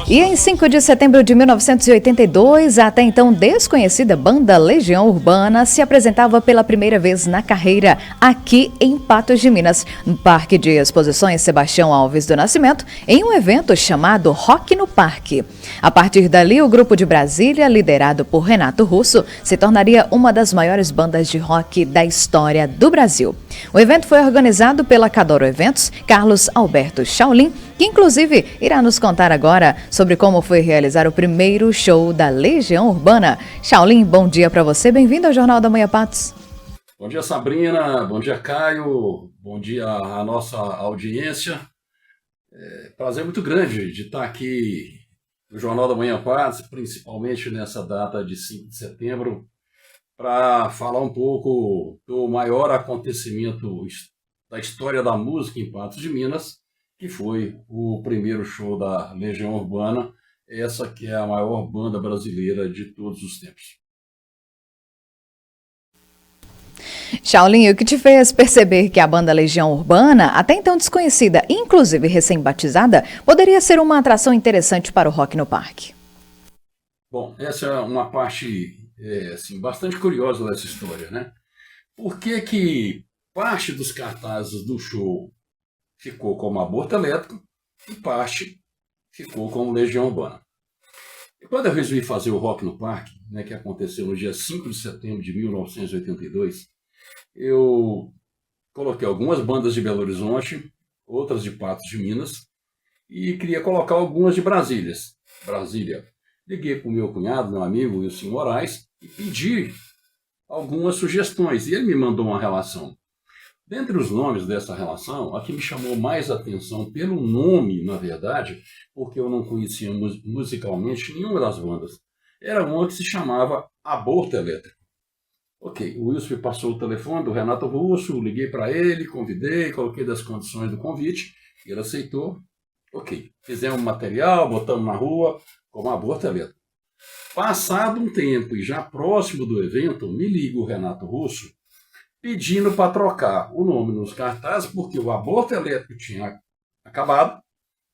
E em 5 de setembro de 1982, a até então desconhecida banda Legião Urbana se apresentava pela primeira vez na carreira aqui em Patos de Minas, no Parque de Exposições Sebastião Alves do Nascimento, em um evento chamado Rock no Parque. A partir dali, o grupo de Brasília, liderado por Renato Russo, se tornaria uma das maiores bandas de rock da história do Brasil. O evento foi organizado pela Cadoro Eventos, Carlos Alberto Shaolin, que inclusive irá nos contar agora sobre como foi realizar o primeiro show da Legião Urbana. Shaolin, bom dia para você, bem-vindo ao Jornal da Manhã Patos. Bom dia, Sabrina, bom dia, Caio, bom dia à nossa audiência. Prazer muito grande de estar aqui no Jornal da Manhã Patos, principalmente nessa data de 5 de setembro, para falar um pouco do maior acontecimento da história da música em Patos de Minas, que foi o primeiro show da Legião Urbana, essa que é a maior banda brasileira de todos os tempos. Shaolin, o que te fez perceber que a banda Legião Urbana, até então desconhecida, inclusive recém-batizada, poderia ser uma atração interessante para o Rock no Parque? Bom, essa é uma parte bastante curiosa dessa história, né? Por que parte dos cartazes do show ficou como Aborto Elétrico e parte ficou como Legião Urbana? E quando eu resolvi fazer o Rock no Parque, né, que aconteceu no dia 5 de setembro de 1982, eu coloquei algumas bandas de Belo Horizonte, outras de Patos de Minas, e queria colocar algumas de Brasília. Liguei para o meu cunhado, meu amigo Wilson Moraes, e pedi algumas sugestões, e ele me mandou uma relação. Dentre os nomes dessa relação, a que me chamou mais atenção pelo nome, na verdade, porque eu não conhecia musicalmente nenhuma das bandas, era uma que se chamava Aborto Elétrico. Ok, o Wilson me passou o telefone do Renato Russo, liguei para ele, convidei, coloquei das condições do convite, ele aceitou. Ok, fizemos material, botamos na rua, como Aborto Elétrico. Passado um tempo e já próximo do evento, me liga o Renato Russo pedindo para trocar o nome nos cartazes, porque o Aborto Elétrico tinha acabado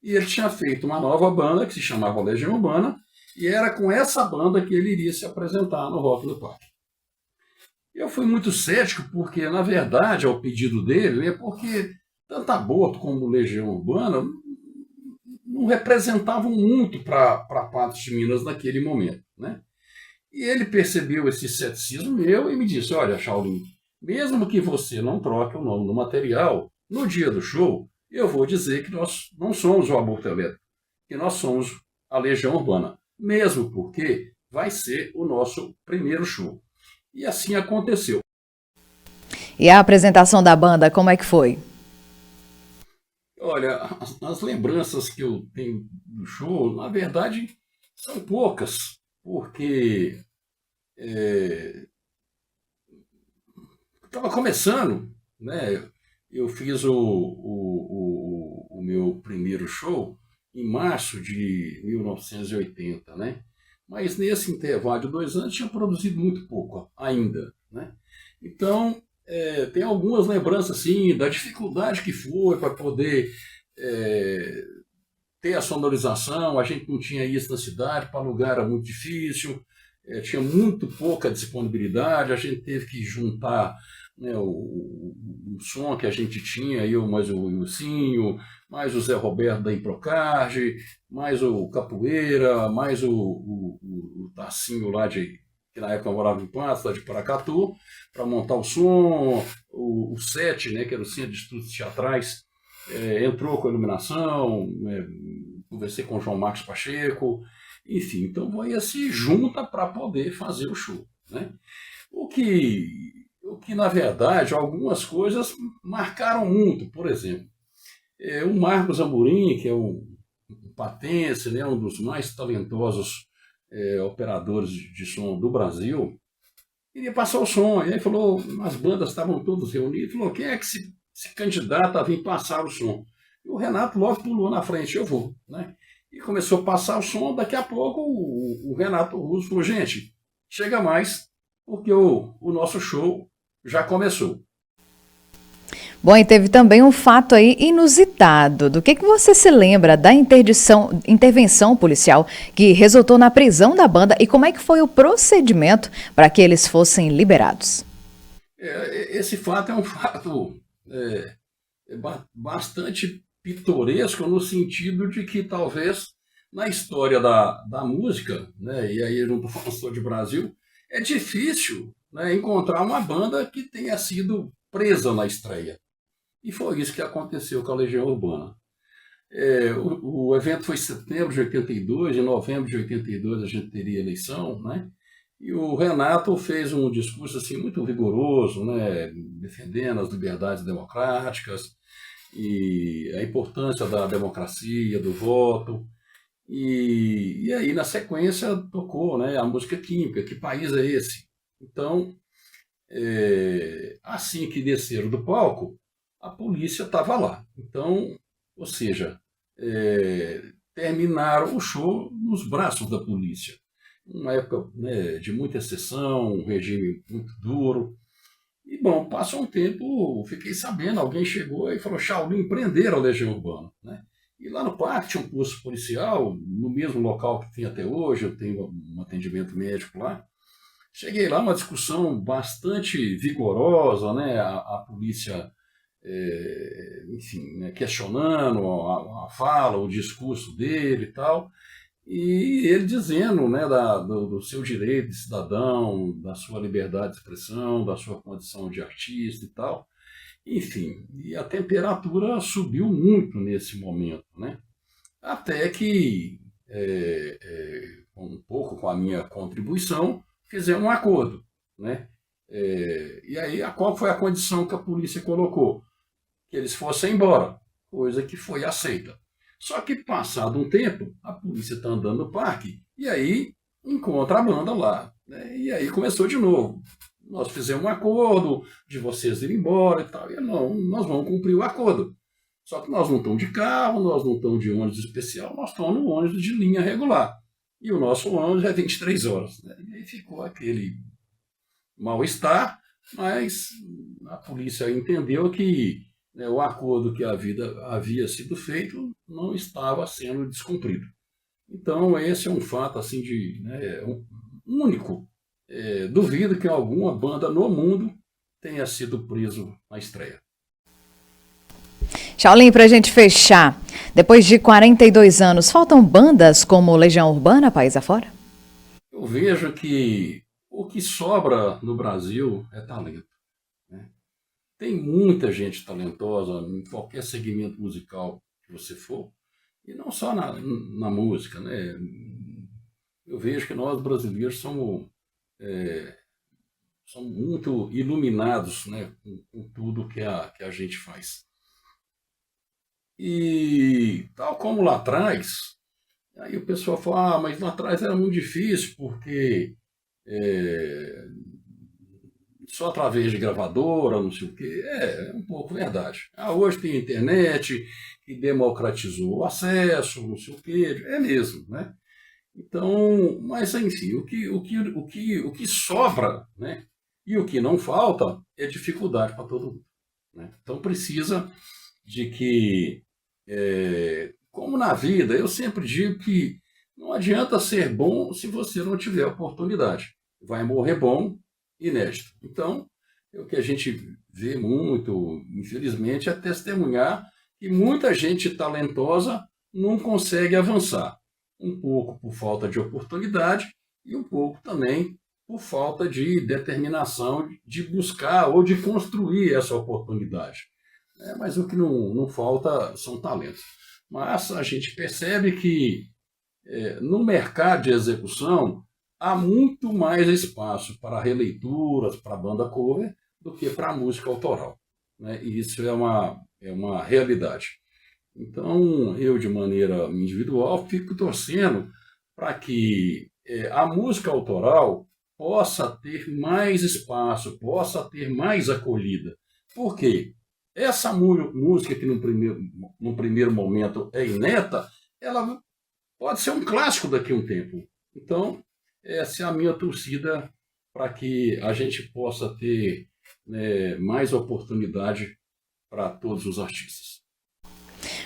e ele tinha feito uma nova banda que se chamava Legião Urbana, e era com essa banda que ele iria se apresentar no Rock no Parque. Eu fui muito cético, porque, na verdade, ao pedido dele, é porque tanto Aborto como Legião Urbana não representavam muito para Patos de Minas naquele momento, né? E ele percebeu esse ceticismo meu e me disse: olha, Shaolin, mesmo que você não troque o nome do material, no dia do show, eu vou dizer que nós não somos o Aborto Elétrico, que nós somos a Legião Urbana, mesmo porque vai ser o nosso primeiro show. E assim aconteceu. E a apresentação da banda, como é que foi? Olha, as lembranças que eu tenho do show, na verdade, são poucas, porque estava começando, né? Eu fiz o meu primeiro show em março de 1980, né? Mas nesse intervalo de 2 anos tinha produzido muito pouco ainda, né? Então, tem algumas lembranças, assim, da dificuldade que foi para poder ter a sonorização. A gente não tinha isso na cidade, para alugar era muito difícil, tinha muito pouca disponibilidade, a gente teve que juntar, né, o som que a gente tinha, eu mais o Wilsinho, mais o Zé Roberto da Improcard, mais o Capoeira, mais o Tarcinho lá que na época morava em Patos, lá de Paracatu, para montar o som, o SET, né, que era o Centro de Estudos Teatrais, entrou com a iluminação, conversei com o João Marcos Pacheco, enfim, então aí se junta para poder fazer o show, né? O que na verdade algumas coisas marcaram muito. Por exemplo, o Marcos Amorim, que é um patense, né, um dos mais talentosos operadores de som do Brasil, queria passar o som. E aí falou, as bandas estavam todas reunidas, falou: quem é que se candidata a vir passar o som? E o Renato logo pulou na frente: eu vou, né? E começou a passar o som. Daqui a pouco o Renato Russo falou: gente, chega mais, porque o nosso show já começou. Bom, e teve também um fato aí inusitado. Do que você se lembra da intervenção policial que resultou na prisão da banda e como é que foi o procedimento para que eles fossem liberados? Esse fato é um fato bastante pitoresco no sentido de que talvez na história da música, né, e aí eu não estou falando só de Brasil, é difícil, né, encontrar uma banda que tenha sido presa na estreia. E foi isso que aconteceu com a Legião Urbana. O evento foi em setembro de 82, em novembro de 82 a gente teria eleição, né? E o Renato fez um discurso assim muito vigoroso, né, defendendo as liberdades democráticas e a importância da democracia, do voto. E aí, na sequência, tocou, né, a música Química, Que País é Esse? Então, assim que desceram do palco, a polícia estava lá. Então, ou seja, terminaram o show nos braços da polícia. Uma época, né, de muita exceção, um regime muito duro. E, bom, passou um tempo, fiquei sabendo, alguém chegou e falou, Shaolin, prenderam a Legião Urbana, né? E lá no parque tinha um posto policial, no mesmo local que tem até hoje, eu tenho um atendimento médico lá. Cheguei lá, uma discussão bastante vigorosa, né? A polícia, enfim, né, questionando a fala, o discurso dele e tal. E ele dizendo, né, do seu direito de cidadão, da sua liberdade de expressão, da sua condição de artista e tal. Enfim, e a temperatura subiu muito nesse momento, né? Até que, um pouco com a minha contribuição, fizemos um acordo, né? E aí, qual foi a condição que a polícia colocou? Que eles fossem embora, coisa que foi aceita. Só que, passado um tempo, a polícia está andando no parque e aí encontra a banda lá, né? E aí começou de novo. Nós fizemos um acordo de vocês irem embora e tal. E não, nós vamos cumprir o acordo. Só que nós não estamos de carro, nós não estamos de ônibus especial, nós estamos no ônibus de linha regular. E o nosso ônibus é 23 horas. Né? E aí ficou aquele mal-estar, mas a polícia entendeu que, né, o acordo que havia sido feito não estava sendo descumprido. Então, esse é um fato assim né, único. Duvido que alguma banda no mundo tenha sido preso na estreia. Shaolin, para a gente fechar, depois de 42 anos, faltam bandas como Legião Urbana, país afora? Eu vejo que o que sobra no Brasil é talento, né? Tem muita gente talentosa em qualquer segmento musical que você for, e não só na música, né? Eu vejo que nós brasileiros somos muito iluminados, né, com tudo que a gente faz. E tal como lá atrás, aí o pessoal fala, mas lá atrás era muito difícil, porque só através de gravadora, não sei o quê. É um pouco verdade. Hoje tem a internet, que democratizou o acesso, não sei o quê. É mesmo, né? Então, mas enfim, o que sobra, né? E o que não falta é dificuldade para todo mundo, né? Então precisa de que, como na vida, eu sempre digo que não adianta ser bom se você não tiver oportunidade. Vai morrer bom, inédito. Então, o que a gente vê muito, infelizmente, é testemunhar que muita gente talentosa não consegue avançar. Um pouco por falta de oportunidade e um pouco também por falta de determinação de buscar ou de construir essa oportunidade. Mas o que não falta são talentos. Mas a gente percebe que no mercado de execução há muito mais espaço para releituras, para banda cover, do que para música autoral, né? E isso é uma realidade. Então, eu, de maneira individual, fico torcendo para que a música autoral possa ter mais espaço, possa ter mais acolhida. Por quê? Essa música que num primeiro momento é ineta, ela pode ser um clássico daqui a um tempo. Então, essa é a minha torcida para que a gente possa ter, né, mais oportunidade para todos os artistas.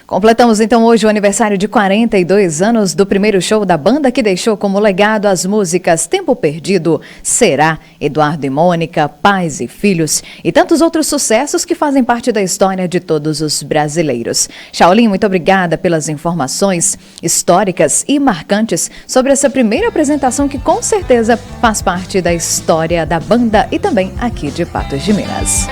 Completamos então hoje o aniversário de 42 anos do primeiro show da banda, que deixou como legado as músicas Tempo Perdido, Será, Eduardo e Mônica, Pais e Filhos e tantos outros sucessos que fazem parte da história de todos os brasileiros. Shaolin, muito obrigada pelas informações históricas e marcantes sobre essa primeira apresentação que com certeza faz parte da história da banda e também aqui de Patos de Minas.